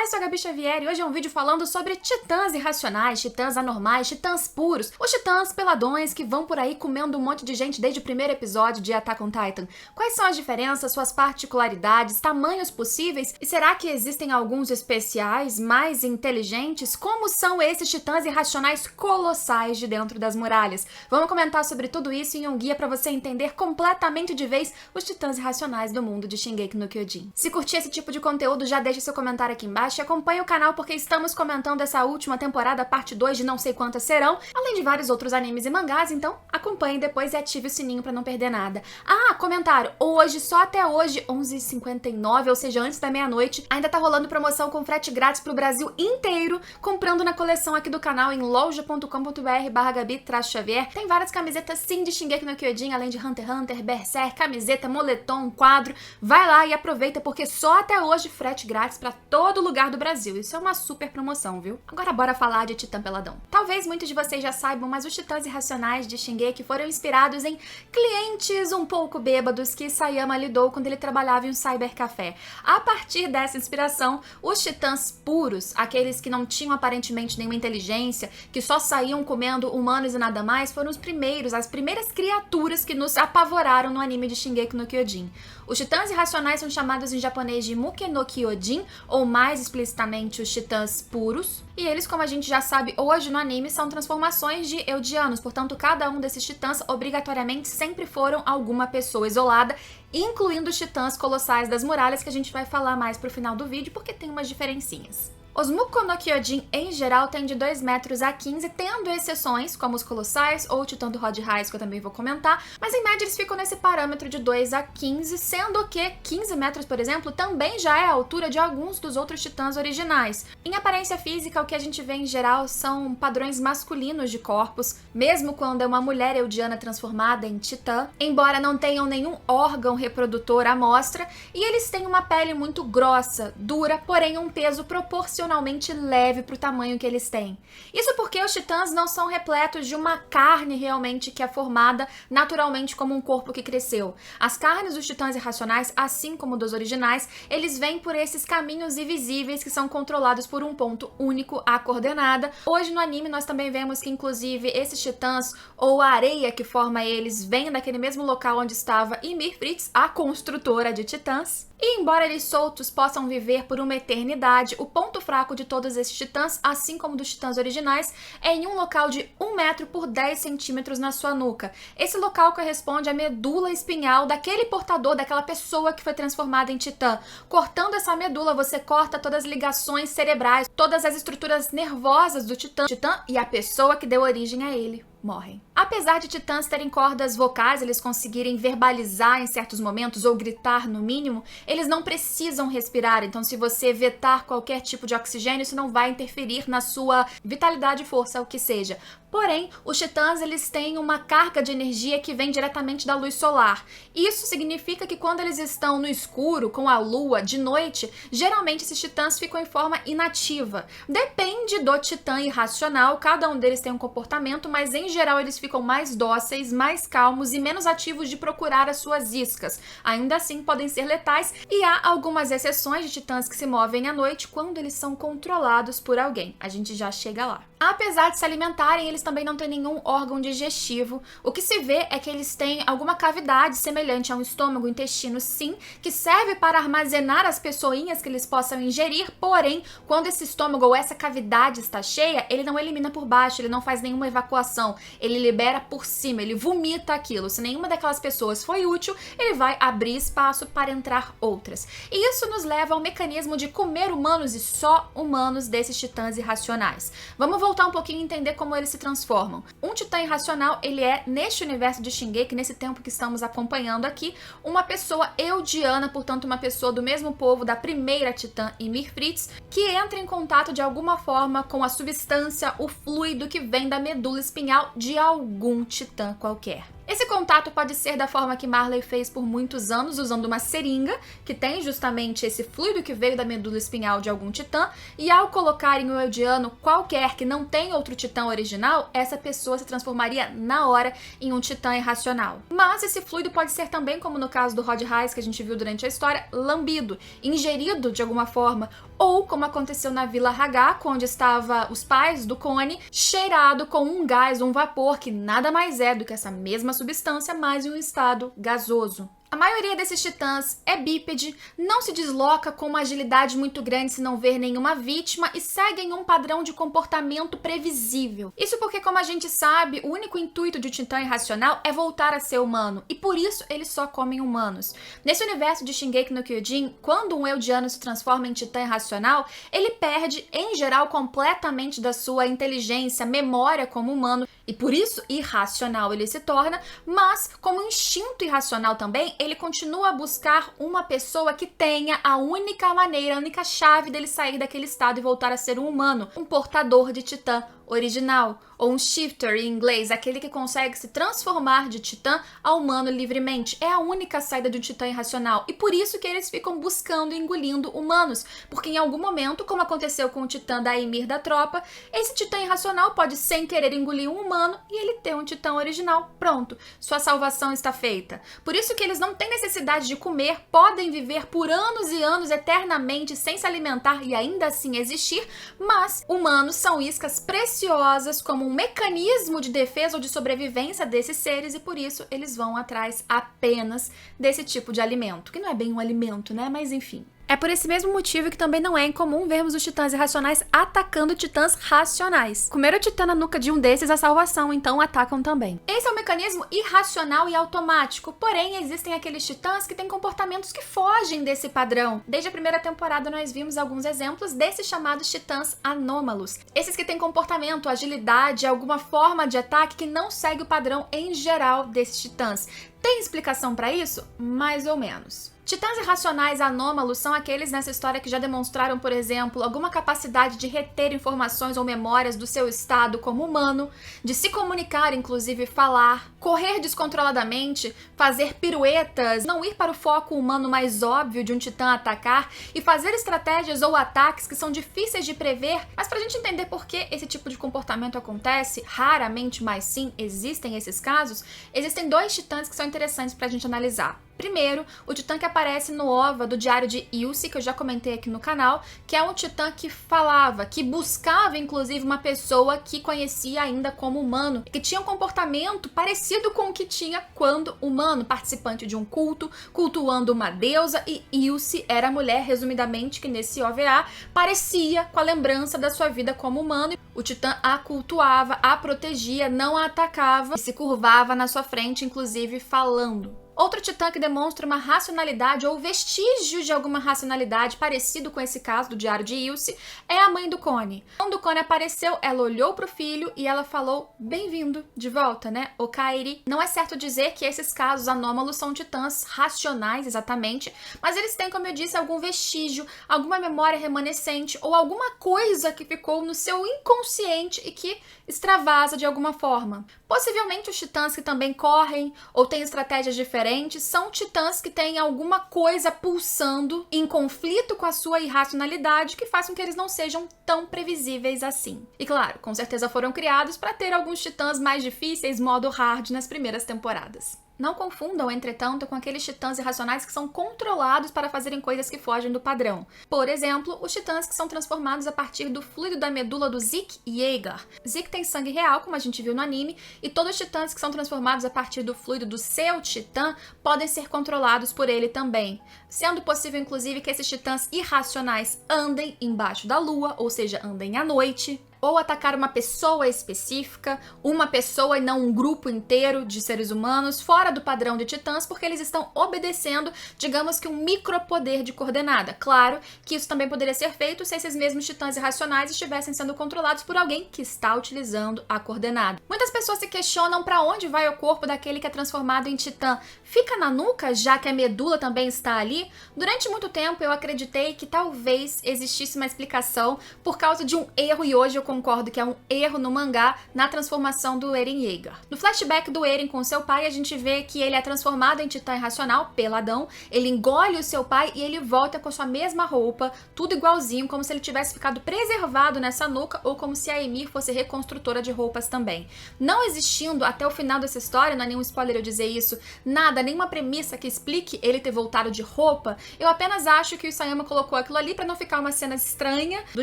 eu sou a Gabi Xavier e hoje é um vídeo falando sobre titãs irracionais, titãs anormais, titãs puros, os titãs peladões que vão por aí comendo um monte de gente desde o primeiro episódio de Attack on Titan. Quais são as diferenças, suas particularidades, tamanhos possíveis e será que existem alguns especiais, mais inteligentes? Como são esses titãs irracionais colossais de dentro das muralhas? Vamos comentar sobre tudo isso em um guia para você entender completamente de vez os titãs irracionais do mundo de Shingeki no Kyojin. Se curtir esse tipo de conteúdo, já deixa seu comentário aqui embaixo e acompanhe o canal porque estamos comentando essa última temporada, parte 2 de não sei quantas serão, além de vários outros animes e mangás, então acompanhe depois e ative o sininho pra não perder nada. Ah, comentário, hoje, só até hoje, 11h59, ou seja, antes da meia-noite, ainda tá rolando promoção com frete grátis pro Brasil inteiro, comprando na coleção aqui do canal em loja.com.br/Gabi-Xavier. Tem várias camisetas sim de Shingeki no Kyojin, além de Hunter x Hunter, Berserk, camiseta, moletom, quadro. Vai lá e aproveita porque só até hoje frete grátis pra todo lugar do Brasil. Isso é uma super promoção, viu? Agora bora falar de Titã Peladão. Talvez muitos de vocês já saibam, mas os titãs irracionais de Shingeki foram inspirados em clientes um pouco bêbados que Sayama lidou quando ele trabalhava em um cybercafé. A partir dessa inspiração, os titãs puros, aqueles que não tinham aparentemente nenhuma inteligência, que só saíam comendo humanos e nada mais, foram os primeiros, as primeiras criaturas que nos apavoraram no anime de Shingeki no Kyojin. Os titãs irracionais são chamados em japonês de Muke no Kyojin, ou mais explicitamente os titãs puros, e eles, como a gente já sabe hoje no anime, são transformações de Eldianos, portanto cada um desses titãs obrigatoriamente sempre foram alguma pessoa isolada, incluindo os titãs colossais das muralhas, que a gente vai falar mais pro final do vídeo, porque tem umas diferencinhas. Os Muko no Kyojin, em geral, têm de 2 metros a 15, tendo exceções, como os colossais ou o titã do Rod Reiss, que eu também vou comentar, mas em média eles ficam nesse parâmetro de 2 a 15, sendo que 15 metros, por exemplo, também já é a altura de alguns dos outros titãs originais. Em aparência física, o que a gente vê em geral são padrões masculinos de corpos, mesmo quando é uma mulher eldiana transformada em titã, embora não tenham nenhum órgão reprodutor à mostra, e eles têm uma pele muito grossa, dura, porém um peso proporcionalmente leve para o tamanho que eles têm. Isso porque os titãs não são repletos de uma carne realmente que é formada naturalmente como um corpo que cresceu. As carnes dos titãs irracionais, assim como dos originais, eles vêm por esses caminhos invisíveis que são controlados por um ponto único, a coordenada. Hoje no anime nós também vemos que inclusive esses titãs, ou a areia que forma eles, vem daquele mesmo local onde estava Ymir Fritz, a construtora de titãs. E embora eles soltos possam viver por uma eternidade, o ponto fraco de todos esses titãs, assim como dos titãs originais, é em um local de 1 metro por 10 centímetros na sua nuca. Esse local corresponde à medula espinhal daquele portador, daquela pessoa que foi transformada em titã. Cortando essa medula, você corta todas as ligações cerebrais, todas as estruturas nervosas do titã e a pessoa que deu origem a ele morrem. Apesar de titãs terem cordas vocais, eles conseguirem verbalizar em certos momentos ou gritar no mínimo, eles não precisam respirar, então se você vetar qualquer tipo de oxigênio, isso não vai interferir na sua vitalidade e força, o que seja. Porém, os titãs eles têm uma carga de energia que vem diretamente da luz solar. Isso significa que quando eles estão no escuro, com a lua, de noite, geralmente esses titãs ficam em forma inativa. Depende do titã irracional, cada um deles tem um comportamento, mas em geral eles ficam mais dóceis, mais calmos e menos ativos de procurar as suas iscas. Ainda assim podem ser letais e há algumas exceções de titãs que se movem à noite quando eles são controlados por alguém. A gente já chega lá. Apesar de se alimentarem, eles também não têm nenhum órgão digestivo. O que se vê é que eles têm alguma cavidade semelhante a um estômago, intestino, sim, que serve para armazenar as pessoinhas que eles possam ingerir, porém, quando esse estômago ou essa cavidade está cheia, ele não elimina por baixo, ele não faz nenhuma evacuação, ele libera por cima, ele vomita aquilo. Se nenhuma daquelas pessoas foi útil, ele vai abrir espaço para entrar outras. E isso nos leva ao mecanismo de comer humanos e só humanos desses titãs irracionais. Vamos voltar um pouquinho e entender como eles se transformam. Um titã irracional, ele é, neste universo de Shingeki, nesse tempo que estamos acompanhando aqui, uma pessoa eldiana, portanto uma pessoa do mesmo povo da primeira titã Ymir Fritz, que entra em contato de alguma forma com a substância, o fluido que vem da medula espinhal de algum titã qualquer. Esse contato pode ser da forma que Marley fez por muitos anos, usando uma seringa, que tem justamente esse fluido que veio da medula espinhal de algum titã, e ao colocar em um eldiano qualquer que não tem outro titã original, essa pessoa se transformaria na hora em um titã irracional. Mas esse fluido pode ser também, como no caso do Rod Reiss, que a gente viu durante a história, lambido, ingerido de alguma forma, ou como aconteceu na Vila Hagak, onde estavam os pais do Connie, cheirado com um gás, um vapor, que nada mais é do que essa mesma substância, mas em um estado gasoso. A maioria desses titãs é bípede, não se desloca com uma agilidade muito grande se não ver nenhuma vítima e seguem um padrão de comportamento previsível. Isso porque, como a gente sabe, o único intuito de um titã irracional é voltar a ser humano, e por isso eles só comem humanos. Nesse universo de Shingeki no Kyojin, quando um eldiano se transforma em titã irracional, ele perde, em geral, completamente da sua inteligência, memória como humano, e por isso irracional ele se torna, mas como instinto irracional também, ele continua a buscar uma pessoa que tenha a única maneira, a única chave dele sair daquele estado e voltar a ser um humano, um portador de titã original, ou um shifter em inglês, aquele que consegue se transformar de titã a humano livremente. É a única saída de um titã irracional, e por isso que eles ficam buscando e engolindo humanos, porque em algum momento, como aconteceu com o titã da Ymir da tropa, esse titã irracional pode sem querer engolir um humano e ele ter um titã original. Pronto, sua salvação está feita. Por isso que eles não têm necessidade de comer, podem viver por anos e anos eternamente sem se alimentar e ainda assim existir, mas humanos são iscas preciosas como um mecanismo de defesa ou de sobrevivência desses seres, e por isso eles vão atrás apenas desse tipo de alimento, que não é bem um alimento, né? Mas enfim. É por esse mesmo motivo que também não é incomum vermos os titãs irracionais atacando titãs racionais. Comer o titã na nuca de um desses é salvação, então atacam também. Esse é um mecanismo irracional e automático, porém existem aqueles titãs que têm comportamentos que fogem desse padrão. Desde a primeira temporada nós vimos alguns exemplos desses chamados titãs anômalos. Esses que têm comportamento, agilidade, alguma forma de ataque que não segue o padrão em geral desses titãs. Tem explicação para isso? Mais ou menos. Titãs irracionais anômalos são aqueles nessa história que já demonstraram, por exemplo, alguma capacidade de reter informações ou memórias do seu estado como humano, de se comunicar, inclusive falar, correr descontroladamente, fazer piruetas, não ir para o foco humano mais óbvio de um titã atacar e fazer estratégias ou ataques que são difíceis de prever. Mas pra gente entender por que esse tipo de comportamento acontece, raramente, mas sim, existem esses casos, existem dois titãs que são interessantes pra gente analisar. Primeiro, o titã que aparece no OVA do Diário de Ilse, que eu já comentei aqui no canal, que é um titã que falava, que buscava inclusive uma pessoa que conhecia ainda como humano, que tinha um comportamento parecido com o que tinha quando humano, participante de um culto, cultuando uma deusa, e Ilse era a mulher, resumidamente, que nesse OVA parecia com a lembrança da sua vida como humano. O titã a cultuava, a protegia, não a atacava e se curvava na sua frente, inclusive falando. Outro titã que demonstra uma racionalidade ou vestígio de alguma racionalidade parecido com esse caso do Diário de Ilse é a mãe do Connie. Quando o Connie apareceu, ela olhou pro filho e ela falou: bem-vindo de volta, né, o Kairi. Não é certo dizer que esses casos anômalos são titãs racionais exatamente, mas eles têm, como eu disse, algum vestígio, alguma memória remanescente ou alguma coisa que ficou no seu inconsciente e que extravasa de alguma forma. Possivelmente os titãs que também correm ou têm estratégias diferentes são titãs que têm alguma coisa pulsando em conflito com a sua irracionalidade que faz com que eles não sejam tão previsíveis assim. E claro, com certeza foram criados para ter alguns titãs mais difíceis, modo hard, nas primeiras temporadas. Não confundam, entretanto, com aqueles titãs irracionais que são controlados para fazerem coisas que fogem do padrão. Por exemplo, os titãs que são transformados a partir do fluido da medula do Zeke Yeager. Zeke tem sangue real, como a gente viu no anime, e todos os titãs que são transformados a partir do fluido do seu titã podem ser controlados por ele também, sendo possível, inclusive, que esses titãs irracionais andem embaixo da lua, ou seja, andem à noite, ou atacar uma pessoa específica, uma pessoa e não um grupo inteiro de seres humanos, fora do padrão de titãs, porque eles estão obedecendo, digamos que um micropoder de coordenada. Claro que isso também poderia ser feito se esses mesmos titãs irracionais estivessem sendo controlados por alguém que está utilizando a coordenada. Muitas pessoas se questionam para onde vai o corpo daquele que é transformado em titã. Fica na nuca, já que a medula também está ali? Durante muito tempo eu acreditei que talvez existisse uma explicação por causa de um erro, e hoje eu concordo que é um erro no mangá na transformação do Eren Yeager. No flashback do Eren com seu pai, a gente vê que ele é transformado em titã irracional, peladão, ele engole o seu pai e ele volta com a sua mesma roupa, tudo igualzinho, como se ele tivesse ficado preservado nessa nuca ou como se a Ymir fosse reconstrutora de roupas também. Não existindo até o final dessa história, não é nenhum spoiler eu dizer isso, nada, nenhuma premissa que explique ele ter voltado de roupa, eu apenas acho que o Isayama colocou aquilo ali pra não ficar uma cena estranha do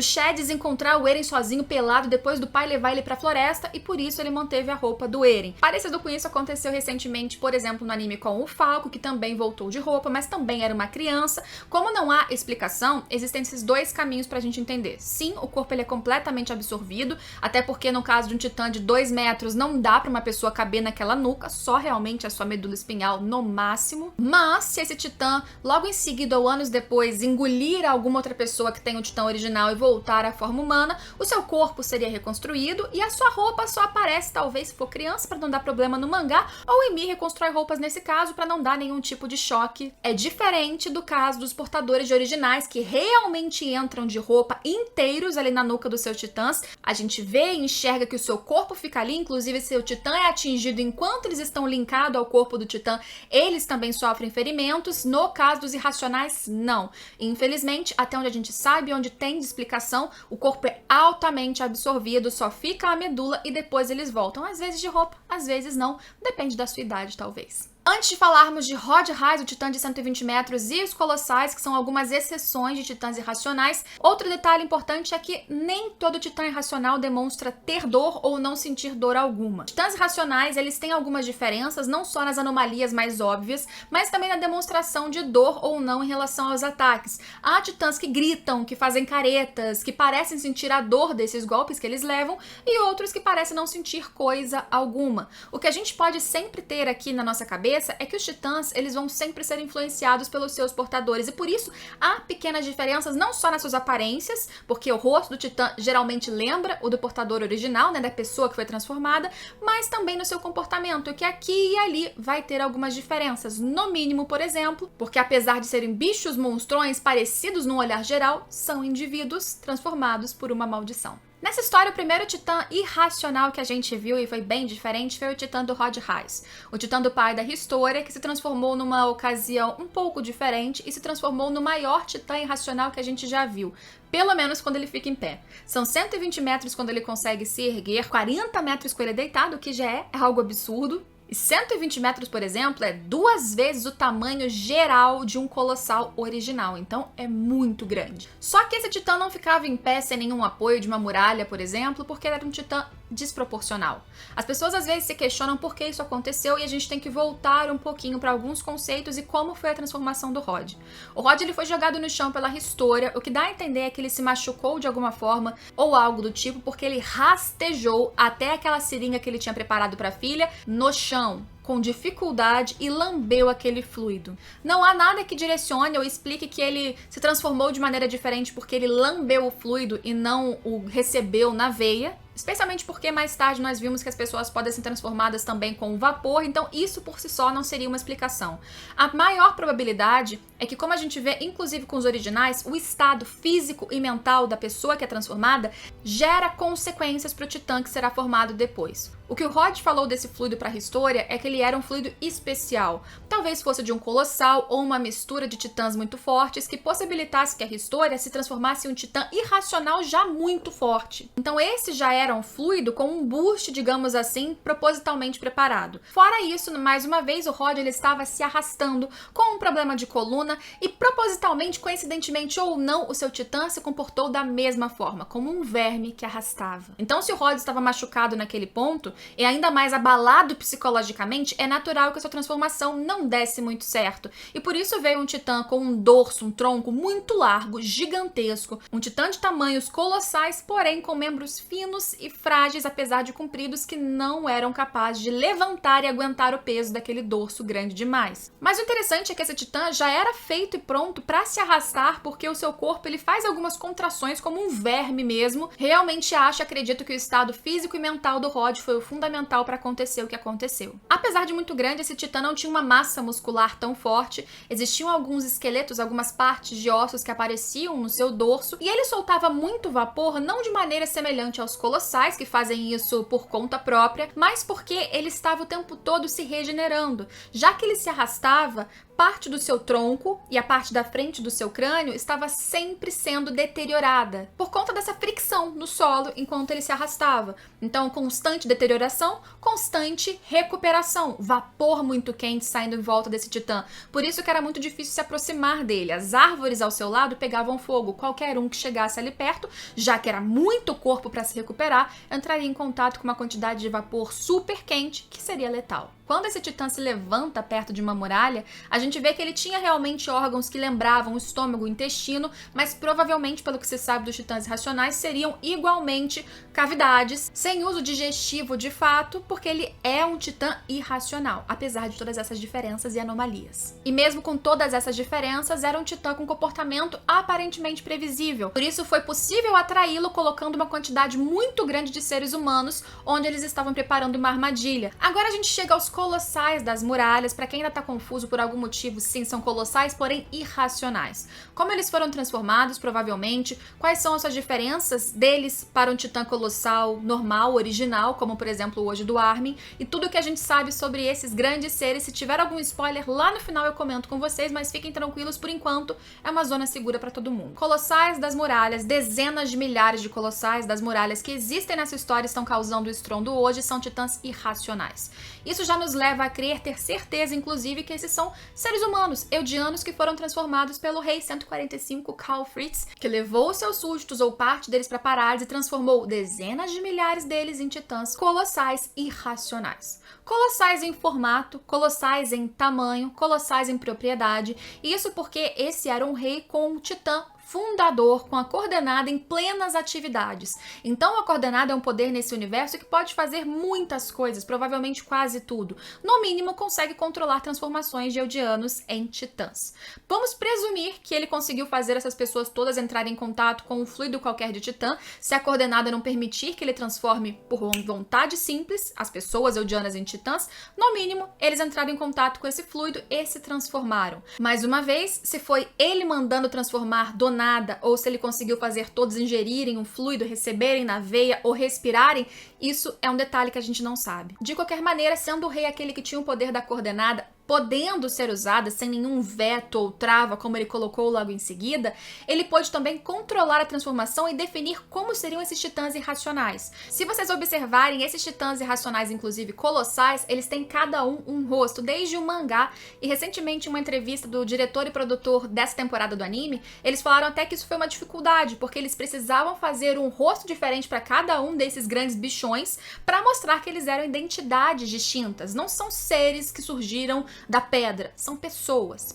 Shadis encontrar o Eren sozinho pelado depois do pai levar ele pra floresta e por isso ele manteve a roupa do Eren. Parecido com isso aconteceu recentemente, por exemplo, no anime com o Falco, que também voltou de roupa, mas também era uma criança. Como não há explicação, existem esses dois caminhos pra gente entender. Sim, o corpo ele é completamente absorvido, até porque no caso de um titã de 2 metros não dá pra uma pessoa caber naquela nuca, só realmente a sua medula espinhal no máximo. Mas se esse titã logo em seguida ou anos depois engolir alguma outra pessoa que tem o titã original e voltar à forma humana, o seu corpo seria reconstruído e a sua roupa só aparece talvez se for criança para não dar problema no mangá, ou Ymir reconstrói roupas nesse caso para não dar nenhum tipo de choque. É diferente do caso dos portadores de originais que realmente entram de roupa inteiros ali na nuca dos seus titãs. A gente vê e enxerga que o seu corpo fica ali, inclusive se o titã é atingido enquanto eles estão linkados ao corpo do titã, eles também sofrem ferimentos. No caso dos irracionais, não. Infelizmente, até onde a gente sabe, onde tem de explicação, o corpo é altamente absorvido, só fica a medula e depois eles voltam. Às vezes de roupa, às vezes não, depende da sua idade, talvez. Antes de falarmos de Rod Reiss, o titã de 120 metros, e os colossais, que são algumas exceções de titãs irracionais, outro detalhe importante é que nem todo titã irracional demonstra ter dor ou não sentir dor alguma. Titãs irracionais, eles têm algumas diferenças, não só nas anomalias mais óbvias, mas também na demonstração de dor ou não em relação aos ataques. Há titãs que gritam, que fazem caretas, que parecem sentir a dor desses golpes que eles levam, e outros que parecem não sentir coisa alguma. O que a gente pode sempre ter aqui na nossa cabeça é que os titãs, eles vão sempre ser influenciados pelos seus portadores e por isso há pequenas diferenças não só nas suas aparências, porque o rosto do titã geralmente lembra o do portador original, né, da pessoa que foi transformada, mas também no seu comportamento, que aqui e ali vai ter algumas diferenças, no mínimo, por exemplo, porque apesar de serem bichos monstrões parecidos no olhar geral, são indivíduos transformados por uma maldição. Nessa história, o primeiro titã irracional que a gente viu e foi bem diferente foi o titã do Rod Reiss, o titã do pai da Historia, que se transformou numa ocasião um pouco diferente e se transformou no maior titã irracional que a gente já viu, pelo menos quando ele fica em pé. São 120 metros quando ele consegue se erguer, 40 metros com ele deitado, o que já é algo absurdo. E 120 metros, por exemplo, é 2 vezes o tamanho geral de um colossal original, então é muito grande. Só que esse titã não ficava em pé sem nenhum apoio de uma muralha, por exemplo, porque ele era um titã desproporcional. As pessoas às vezes se questionam por que isso aconteceu e a gente tem que voltar um pouquinho para alguns conceitos e como foi a transformação do Rod. O Rod ele foi jogado no chão pela Historia, o que dá a entender é que ele se machucou de alguma forma ou algo do tipo, porque ele rastejou até aquela seringa que ele tinha preparado para a filha no chão, com dificuldade, e lambeu aquele fluido. Não há nada que direcione ou explique que ele se transformou de maneira diferente porque ele lambeu o fluido e não o recebeu na veia, especialmente porque mais tarde nós vimos que as pessoas podem ser transformadas também com vapor, então isso por si só não seria uma explicação. A maior probabilidade é que, como a gente vê inclusive com os originais, o estado físico e mental da pessoa que é transformada gera consequências para o titã que será formado depois. O que o Rod falou desse fluido para a Historia é que ele era um fluido especial. Talvez fosse de um colossal ou uma mistura de titãs muito fortes que possibilitasse que a Historia se transformasse em um titã irracional já muito forte. Então esse já era um fluido com um boost, digamos assim, propositalmente preparado. Fora isso, mais uma vez, o Rod ele estava se arrastando com um problema de coluna e propositalmente, coincidentemente ou não, o seu titã se comportou da mesma forma, como um verme que arrastava. Então se o Rod estava machucado naquele ponto, e ainda mais abalado psicologicamente, é natural que a sua transformação não desse muito certo. E por isso veio um titã com um dorso, um tronco muito largo, gigantesco, um titã de tamanhos colossais, porém com membros finos e frágeis, apesar de compridos, que não eram capazes de levantar e aguentar o peso daquele dorso grande demais. Mas o interessante é que esse titã já era feito e pronto para se arrastar, porque o seu corpo ele faz algumas contrações como um verme mesmo. Realmente acredito que o estado físico e mental do Rod foi o fundamental para acontecer o que aconteceu. Apesar de muito grande, esse titã não tinha uma massa muscular tão forte, existiam alguns esqueletos, algumas partes de ossos que apareciam no seu dorso, e ele soltava muito vapor, não de maneira semelhante aos colossais, que fazem isso por conta própria, mas porque ele estava o tempo todo se regenerando. Já que ele se arrastava, parte do seu tronco e a parte da frente do seu crânio estava sempre sendo deteriorada por conta dessa fricção no solo enquanto ele se arrastava. Então, constante deterioração, constante recuperação, vapor muito quente saindo em volta desse titã. Por isso que era muito difícil se aproximar dele. As árvores ao seu lado pegavam fogo. Qualquer um que chegasse ali perto, já que era muito corpo para se recuperar, entraria em contato com uma quantidade de vapor super quente que seria letal. Quando esse titã se levanta perto de uma muralha, a gente vê que ele tinha realmente órgãos que lembravam o estômago e o intestino, mas provavelmente, pelo que se sabe dos titãs irracionais, seriam igualmente cavidades, sem uso digestivo de fato, porque ele é um titã irracional, apesar de todas essas diferenças e anomalias. E mesmo com todas essas diferenças, era um titã com comportamento aparentemente previsível. Por isso foi possível atraí-lo colocando uma quantidade muito grande de seres humanos, onde eles estavam preparando uma armadilha. Agora a gente chega aos colossais das muralhas. Para quem ainda tá confuso por algum motivo, sim, são colossais, porém irracionais. Como eles foram transformados, provavelmente, quais são as suas diferenças deles para um titã colossal normal, original, como por exemplo hoje do Armin, e tudo que a gente sabe sobre esses grandes seres. Se tiver algum spoiler lá no final eu comento com vocês, mas fiquem tranquilos, por enquanto é uma zona segura para todo mundo. Colossais das muralhas, dezenas de milhares de colossais das muralhas que existem nessa história estão causando estrondo hoje, são titãs irracionais. Isso já nos leva a crer, ter certeza, inclusive, que esses são seres humanos, eldianos, que foram transformados pelo rei 145 Karl Fritz, que levou seus súditos ou parte deles para Parades e transformou dezenas de milhares deles em titãs colossais irracionais. Colossais em formato, colossais em tamanho, colossais em propriedade, e isso porque esse era um rei com um titã fundador, com a coordenada em plenas atividades. Então a coordenada é um poder nesse universo que pode fazer muitas coisas, provavelmente quase tudo. No mínimo, consegue controlar transformações de eldianos em titãs. Vamos presumir que ele conseguiu fazer essas pessoas todas entrarem em contato com um fluido qualquer de titã, se a coordenada não permitir que ele transforme por vontade simples as pessoas eldianas em titãs, no mínimo, eles entraram em contato com esse fluido e se transformaram. Mais uma vez, se foi ele mandando transformar do nada, ou se ele conseguiu fazer todos ingerirem um fluido, receberem na veia ou respirarem, isso é um detalhe que a gente não sabe. De qualquer maneira, sendo o rei aquele que tinha o poder da coordenada, podendo ser usada sem nenhum veto ou trava, como ele colocou logo em seguida, ele pôde também controlar a transformação e definir como seriam esses titãs irracionais. Se vocês observarem, esses titãs irracionais, inclusive colossais, eles têm cada um rosto, desde o mangá, e recentemente em uma entrevista do diretor e produtor dessa temporada do anime, eles falaram até que isso foi uma dificuldade, porque eles precisavam fazer um rosto diferente para cada um desses grandes bichões, para mostrar que eles eram identidades distintas, não são seres que surgiram da pedra, são pessoas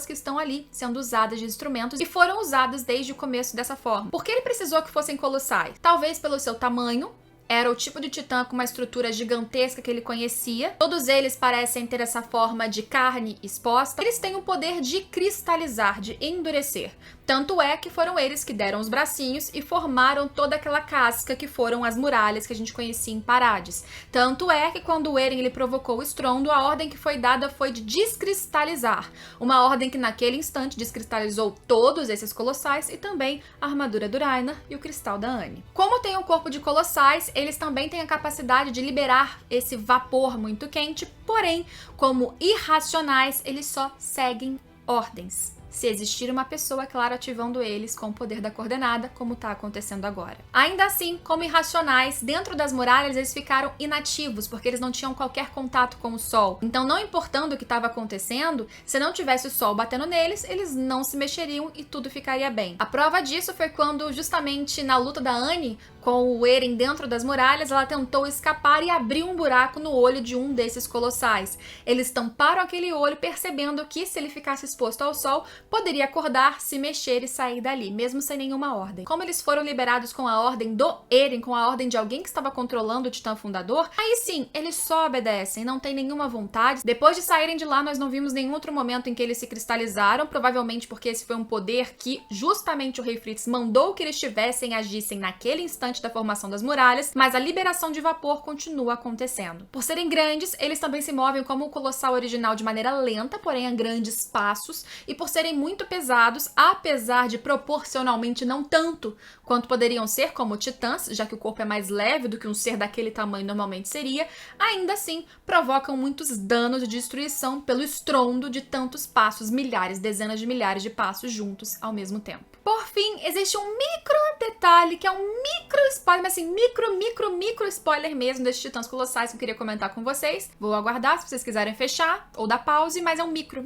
que estão ali sendo usadas de instrumentos e foram usadas desde o começo dessa forma. Por que ele precisou que fossem colossais? Talvez pelo seu tamanho. Era o tipo de titã com uma estrutura gigantesca que ele conhecia. Todos eles parecem ter essa forma de carne exposta. Eles têm o poder de cristalizar, de endurecer. Tanto é que foram eles que deram os bracinhos e formaram toda aquela casca que foram as muralhas que a gente conhecia em Parades. Tanto é que quando o Eren ele provocou o estrondo, a ordem que foi dada foi de descristalizar. Uma ordem que naquele instante descristalizou todos esses colossais e também a armadura do Reiner e o cristal da Anne. Como tem um corpo de colossais, eles também têm a capacidade de liberar esse vapor muito quente, porém, como irracionais, eles só seguem ordens. Se existir uma pessoa, claro, ativando eles com o poder da coordenada, como está acontecendo agora. Ainda assim, como irracionais, dentro das muralhas eles ficaram inativos, porque eles não tinham qualquer contato com o sol. Então, não importando o que estava acontecendo, se não tivesse o sol batendo neles, eles não se mexeriam e tudo ficaria bem. A prova disso foi quando, justamente na luta da Anne com o Eren dentro das muralhas, ela tentou escapar e abriu um buraco no olho de um desses colossais. Eles tamparam aquele olho, percebendo que, se ele ficasse exposto ao sol, poderia acordar, se mexer e sair dali, mesmo sem nenhuma ordem. Como eles foram liberados com a ordem do Eren, com a ordem de alguém que estava controlando o Titã Fundador, aí sim, eles só obedecem, não tem nenhuma vontade. Depois de saírem de lá, nós não vimos nenhum outro momento em que eles se cristalizaram, provavelmente porque esse foi um poder que justamente o Rei Fritz mandou que eles tivessem e agissem naquele instante antes da formação das muralhas, mas a liberação de vapor continua acontecendo. Por serem grandes, eles também se movem como o colossal original de maneira lenta, porém a grandes passos, e por serem muito pesados, apesar de proporcionalmente não tanto quanto poderiam ser como titãs, já que o corpo é mais leve do que um ser daquele tamanho normalmente seria, ainda assim provocam muitos danos de destruição pelo estrondo de tantos passos, milhares, dezenas de milhares de passos juntos ao mesmo tempo. Por fim, existe um micro detalhe, que é um micro spoiler, mas assim, micro spoiler mesmo desses titãs colossais que eu queria comentar com vocês. Vou aguardar se vocês quiserem fechar ou dar pause, mas é um micro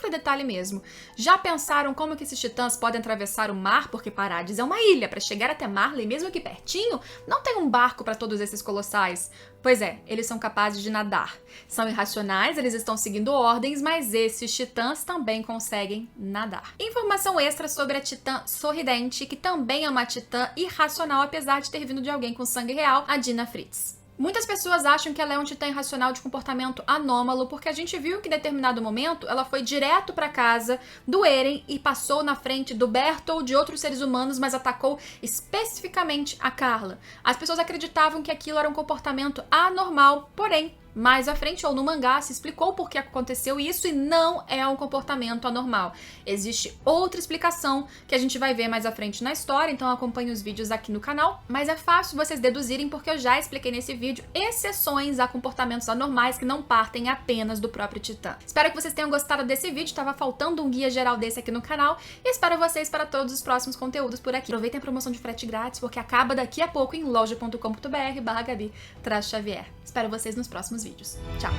detalhe mesmo. Já pensaram como que esses titãs podem atravessar o mar? Porque Paradis é uma ilha. Para chegar até Marley, mesmo aqui pertinho, não tem um barco para todos esses colossais. Pois é, eles são capazes de nadar. São irracionais, eles estão seguindo ordens, mas esses titãs também conseguem nadar. Informação extra sobre a titã sorridente, que também é uma titã irracional, apesar de ter vindo de alguém com sangue real, a Dinah Fritz. Muitas pessoas acham que ela é um titã irracional de comportamento anômalo, porque a gente viu que em determinado momento ela foi direto para casa do Eren e passou na frente do Bertolt, de outros seres humanos, mas atacou especificamente a Carla. As pessoas acreditavam que aquilo era um comportamento anormal, porém, mais à frente, ou no mangá, se explicou por que aconteceu isso e não é um comportamento anormal. Existe outra explicação que a gente vai ver mais à frente na história, então acompanhe os vídeos aqui no canal, mas é fácil vocês deduzirem porque eu já expliquei nesse vídeo exceções a comportamentos anormais que não partem apenas do próprio titã. Espero que vocês tenham gostado desse vídeo, tava faltando um guia geral desse aqui no canal e espero vocês para todos os próximos conteúdos por aqui. Aproveitem a promoção de frete grátis porque acaba daqui a pouco em loja.com.br/Gabi-Xavier. Espero vocês nos próximos vídeos. Tchau!